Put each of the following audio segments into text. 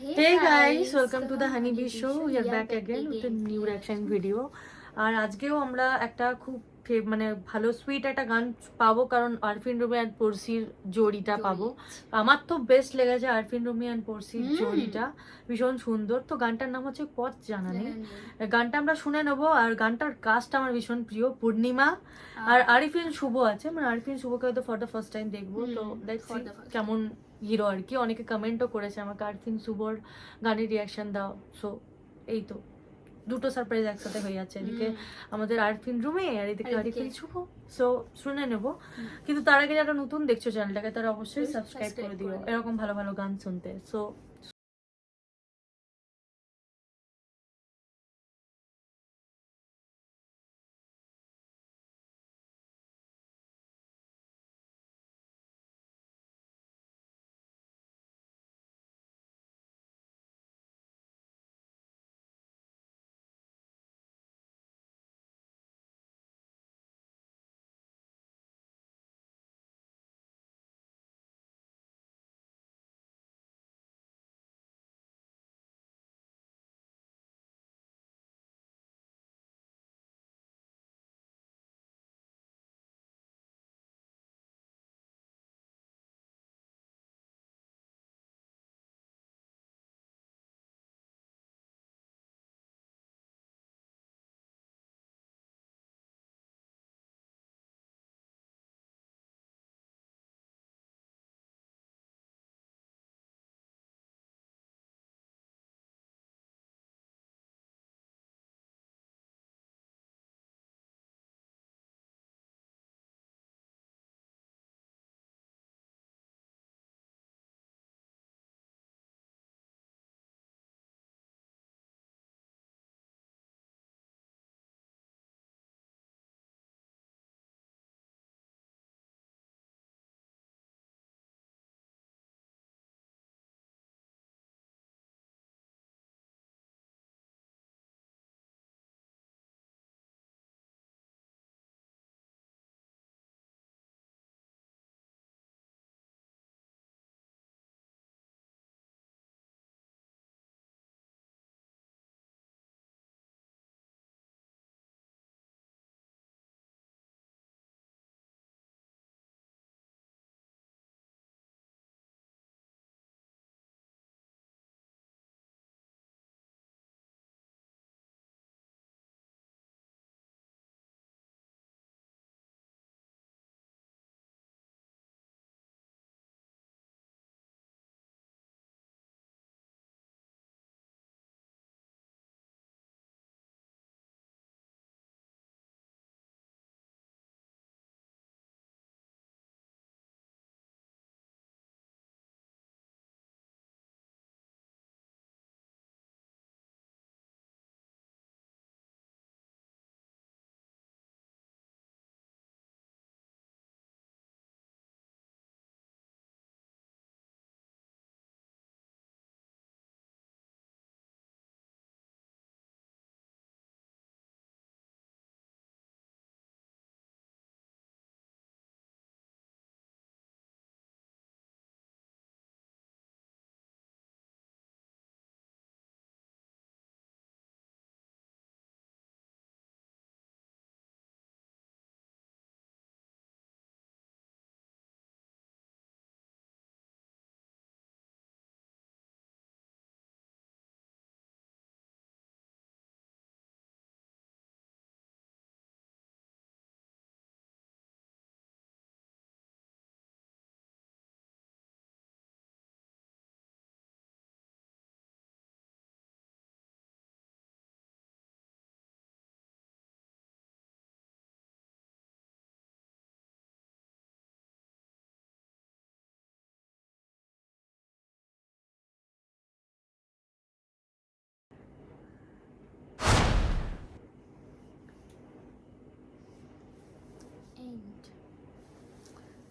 Hey guys, welcome to the Honey Bee Show. We are back again with a new reaction video. আর আজকেও আমরা একটা খুব মানে ভালো সুইট একটা গান পাবো, কারণ আরফিন রুমি অ্যান্ড পড়শির জোড়িটা পাবো। আমার তো বেস্ট লেগেছে আরফিন রুমি অ্যান্ড পড়শির জোড়িটা, ভীষণ সুন্দর। তো গানটার নাম হচ্ছে পথ জানা নেই। গানটা আমরা শুনে নেবো। আর গানটার কাস্ট আমার ভীষণ প্রিয়, পূর্ণিমা আর আরিফিন শুভ আছে। মানে আরিফিন শুভকে হয়তো ফর দ্য ফার্স্ট টাইম দেখবো, তো লেটস সি কেমন হিরো আর কি। অনেকে কমেন্টও করেছে আমাকে আরফিন শুভর গানের রিয়াকশন দাও। সো এই তো দুটো সারপ্রাইজ একসাথে হয়ে যাচ্ছে, এদিকে আমাদের আরফিন রুমে আর এদিকে আরিফিন শুভ। সো শুনে নেবো, কিন্তু তার আগে যারা নতুন দেখছো চ্যানেলটাকে তারা অবশ্যই সাবস্ক্রাইব করে দিও এরকম ভালো ভালো গান শুনতে। সো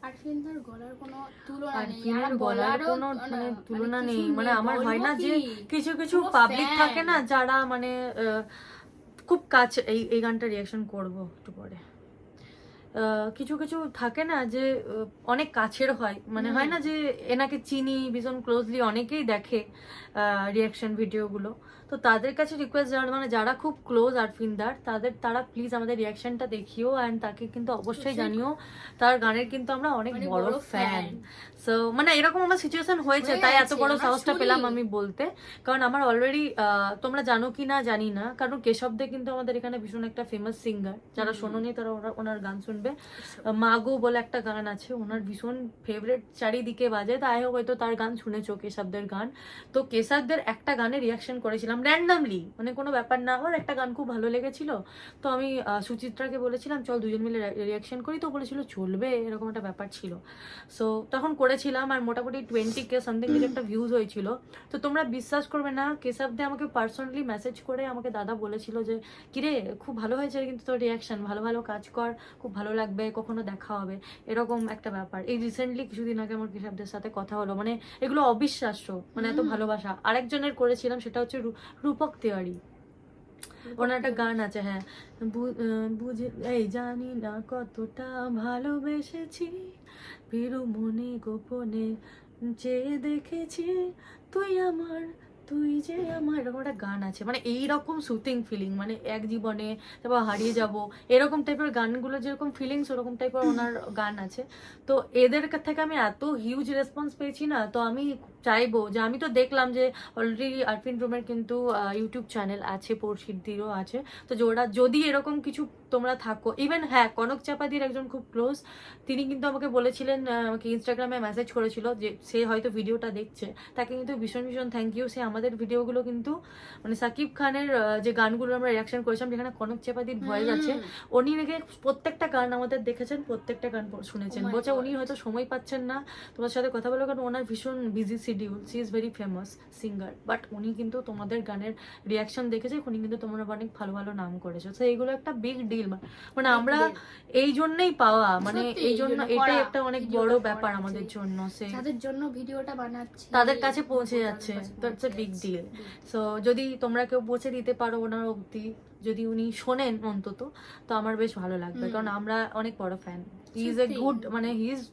আরফিনদার গলার কোনো তুলনা নেই, আরফিনের গলার কোনো মানে তুলনা নেই। মানে আমার হয় না যে কিছু কিছু পাবলিক থাকে না যারা মানে খুব কাছে। এই গানটা রিয়াকশন করবো একটু পরে। কিছু কিছু থাকে না যে অনেক কাছের হয়, মানে হয় না যে এনাকে চিনি ভীষণ ক্লোজলি, অনেকেই দেখে রিয়াকশন ভিডিওগুলো। তো তাদের কাছে রিকোয়েস্ট, যারা মানে যারা খুব ক্লোজ আরফিনদার, তারা প্লিজ আমাদের রিয়াকশনটা দেখিও অ্যান্ড তাকে কিন্তু অবশ্যই জানিও তার গানের কিন্তু আমরা অনেক বড় ফ্যান। সো মানে এরকম আমার সিচুয়েশন হয়েছে, তাই এত বড় সাহসটা পেলাম আমি বলতে। কারণ আমার অলরেডি তোমরা জানো কি না জানি না, কারণ কেশব দে কিন্তু আমাদের এখানে ভীষণ একটা ফেমাস সিঙ্গার, যারা শোনোনি তারা ওনার গান শুনবে। মাগো বলে একটা গান আছে ওনার, ভীষণ ফেভারিট, চারিদিকে বাজে, তাই হোক হয়তো তার গান শুনেছো, কেশবদের গান। তো কেশবদের একটা গানে রিয়াকশন করেছিলাম র্যান্ডামলি, মানে কোনো ব্যাপার না, আমার একটা গান খুব ভালো লেগেছিল, তো আমি সুচিত্রাকে বলেছিলাম চল দুজন মিলে রিয়াকশন করি, তো বলেছিল চলবে, এরকম একটা ব্যাপার ছিল। সো তখন করেছিলাম আর মোটামুটি 20K সামথিং একটা ভিউজ হয়েছিল। তো তোমরা বিশ্বাস করবে না, কেশব দে আমাকে পার্সোনালি মেসেজ করে আমাকে দাদা বলেছিল যে কিরে খুব ভালো হয়েছে কিন্তু তোর রিয়াকশন, ভালো ভালো কাজ কর, খুব ভালো লাগবে, কখনো দেখা হবে, এরকম একটা ব্যাপার। এই রিসেন্টলি কিছুদিন আগে আমার কেশবদের সাথে কথা হলো, মানে এগুলো অবিশ্বাস্য, মানে এত ভালোবাসা। আরেকজনের করেছিলাম, সেটা হচ্ছে রূপক তেওয়ারি, ওনার একটা গান আছে, হ্যাঁ, বুঝে এই জানি না কতটা ভালোবেসেছি, ফিরু মনে গোপনে চেয়ে দেখেছি, তুই যে আমার, এরকম একটা গান আছে, মানে এইরকম সুথিং ফিলিং, মানে এক জীবনে তারপর হারিয়ে যাব, এরকম টাইপের গানগুলো যেরকম ফিলিংস ওরকম টাইপের ওনার গান আছে। তো এদের থেকে আমি এত হিউজ রেসপন্স পেয়েছি না, তো আমি চাইবো যে, আমি তো দেখলাম যে অলরেডি আরফিন রুমের কিন্তু ইউটিউব চ্যানেল আছে, পড়শিদিরও আছে, তো ওরা যদি এরকম কিছু তোমরা থাকো, ইভেন হ্যাঁ কনক চাপাদির একজন খুব ক্লোজ, তিনি কিন্তু আমাকে বলেছিলেন, আমাকে ইনস্টাগ্রামে মেসেজ করেছিল যে সে হয়তো ভিডিওটা দেখছে, তাকে কিন্তু ভীষণ ভীষণ থ্যাংক ইউ। সে আমাদের ভিডিওগুলো কিন্তু মানে সাকিব খানের যে গানগুলো আমরা রিয়াকশন করেছিলাম যেখানে কনক চাপাদির ভয়েস আছে, উনি নাকি প্রত্যেকটা গান আমাদের দেখেছেন, প্রত্যেকটা গান শুনেছেন, বলছে উনি হয়তো সময় পাচ্ছেন না তোমার সাথে কথা বলার, কারণ ওনার ভীষণ busy schedule, she is very famous singer, but উনি কিন্তু তোমাদের গানের রিয়াকশন দেখেছে, উনি কিন্তু তোমরা অনেক ভালো ভালো নাম করেছো। তো এইগুলো একটা বিগ ডিল, মানে আমরা এই জন্যই পাওয়া, মানে এই জন্য এটাই একটা অনেক বড় ব্যাপার আমাদের জন্য, সে তাদের জন্য ভিডিওটা বানাচ্ছি, তাদের কাছে পৌঁছে যাচ্ছে, তো it's a big deal. So যদি তোমরা কেউ পৌঁছে দিতে পারো ওনার অবধি, যদি উনি শোনেন অন্তত, তো আমার বেশ ভালো লাগবে, কারণ আমরা অনেক বড় fan. He is a good, মানে হি ইজ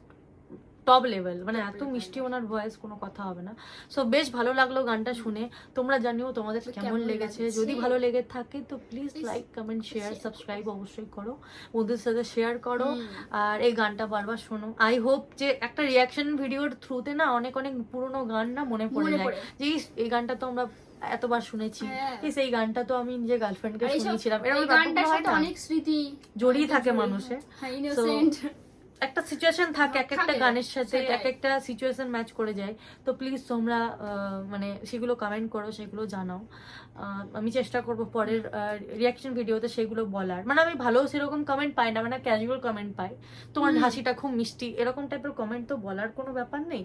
টপ লেভেল, মানে এত মিষ্টি ওনার ভয়েস, কোনো কথা হবে না। সো বেশ ভালো লাগলো গানটা শুনে, তোমরা জানিও তোমাদের কেমন লেগেছে, যদি ভালো লেগে থাকে তো please like comment share subscribe অবশ্যই করো, বন্ধুদের সাথে শেয়ার করো, আর এই গানটা বারবার শোনো। আই হোপ যে একটা রিয়াকশন ভিডিওর থ্রুতে না অনেক অনেক পুরোনো গান না মনে পড়ে যায়, যে এই গানটা তো আমরা এতবার শুনেছি, সেই গানটা তো আমি নিজের গার্লফ্রেন্ডকে শুনিয়েছিলাম, এরকম ব্যাপারগুলো হয় না, অনেক স্মৃতি জড়িয়ে থাকে মানুষের। একটা সিচুয়েশন থাকে এক একটা গানের সাথে, এক একটা সিচুয়েশন ম্যাচ করে যায়। তো প্লিজ তোমরা মানে সেগুলো কমেন্ট করো, সেগুলো জানাও, আমি চেষ্টা করবো পরের রিয়াকশন ভিডিওতে সেগুলো বলার। মানে আমি ভালো সেরকম কমেন্ট পাই না, মানে ক্যাজুয়াল কমেন্ট পাই, তোমার হাসিটা খুব মিষ্টি, এরকম টাইপের কমেন্ট তো বলার কোনো ব্যাপার নেই।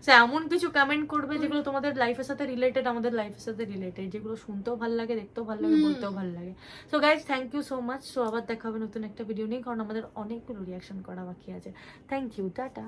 সে এমন কিছু কমেন্ট করবে যেগুলো তোমাদের লাইফের সাথে রিলেটেড, আমাদের লাইফের সাথে রিলেটেড, যেগুলো শুনতেও ভালো লাগে, দেখতেও ভালো লাগে, বলতেও ভালো লাগে। So guys thank you so much. So আবার দেখা হবে নতুন একটা ভিডিও নিয়ে, কারণ আমাদের অনেকগুলো রিয়াকশন করা বাকি আছে। Thank you, tata.